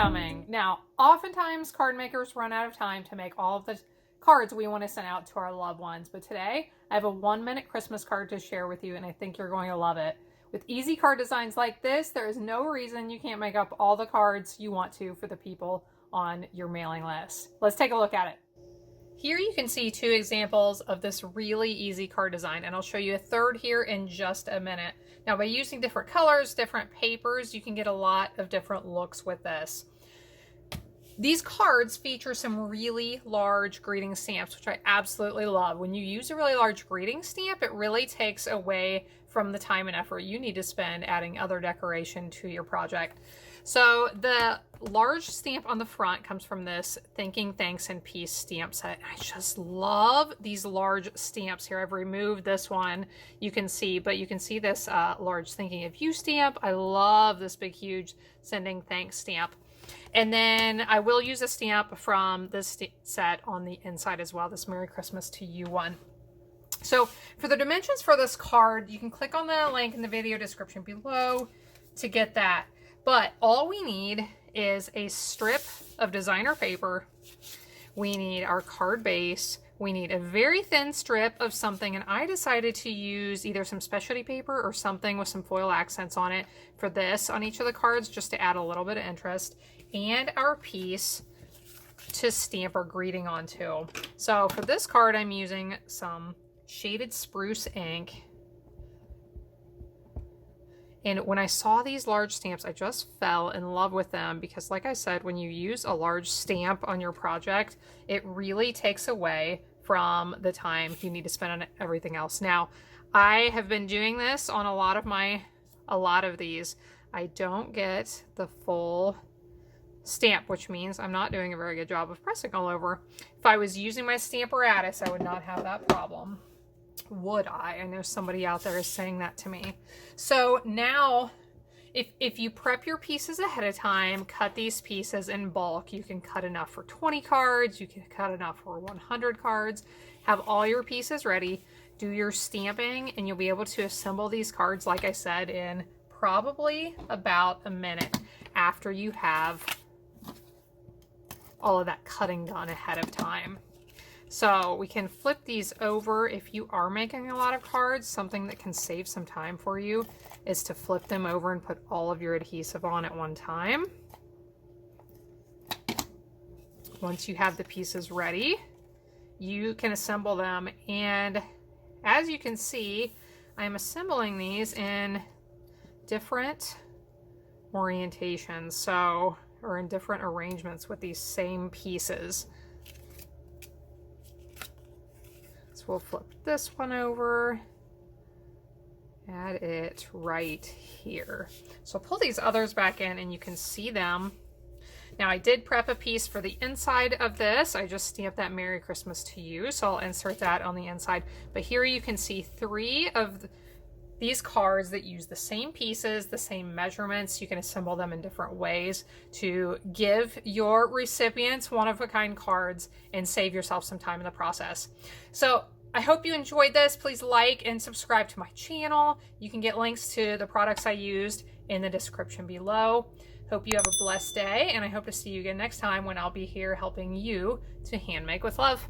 coming. Now, oftentimes card makers run out of time to make all of the cards we want to send out to our loved ones, but today I have a 1-minute Christmas card to share with you, and I think you're going to love it. With easy card designs like this, there is no reason you can't make up all the cards you want to for the people on your mailing list. Let's take a look at it. Here you can see 2 examples of this really easy card design, and I'll show you a third here in just a minute. Now, by using different colors, different papers, you can get a lot of different looks with this. These cards feature some really large greeting stamps, which I absolutely love. When you use a really large greeting stamp, it really takes away from the time and effort you need to spend adding other decoration to your project. So the large stamp on the front comes from this Thinking Thanks and Peace stamp set. I just love these large stamps here. I've removed this one, you can see, but you can see this large Thinking of You stamp. I love this big, huge Sending Thanks stamp. And then I will use a stamp from this set on the inside as well, this Merry Christmas to You one. So for the dimensions for this card, you can click on the link in the video description below to get that. But all we need is a strip of designer paper. We need our card base. We need a very thin strip of something, and I decided to use either some specialty paper or something with some foil accents on it for this on each of the cards, just to add a little bit of interest, and our piece to stamp our greeting onto. So for this card, I'm using some shaded spruce ink. And when I saw these large stamps, I just fell in love with them because, like I said, when you use a large stamp on your project, it really takes away from the time you need to spend on everything else. Now, I have been doing this on a lot of these. I don't get the full stamp, which means I'm not doing a very good job of pressing all over. If I was using my Stamparatus, I would not have that problem. Would I? I know somebody out there is saying that to me. So now, if you prep your pieces ahead of time, cut these pieces in bulk. You can cut enough for 20 cards, you can cut enough for 100 cards, have all your pieces ready, do your stamping, and you'll be able to assemble these cards, like I said, in probably about a minute after you have all of that cutting done ahead of time. So we can flip these over if you are making a lot of cards. Something that can save some time for you is to flip them over and put all of your adhesive on at one time. Once you have the pieces ready, you can assemble them. And as you can see, I'm assembling these in different orientations, or in different arrangements with these same pieces. We'll flip this one over, add it right here. So I'll pull these others back in and you can see them. Now I did prep a piece for the inside of this. I just stamped that Merry Christmas to You, so I'll insert that on the inside. But here you can see 3 of these cards that use the same pieces, the same measurements. You can assemble them in different ways to give your recipients one-of-a-kind cards and save yourself some time in the process. So I hope you enjoyed this. Please like and subscribe to my channel. You can get links to the products I used in the description below. Hope you have a blessed day, and I hope to see you again next time when I'll be here helping you to hand make with love.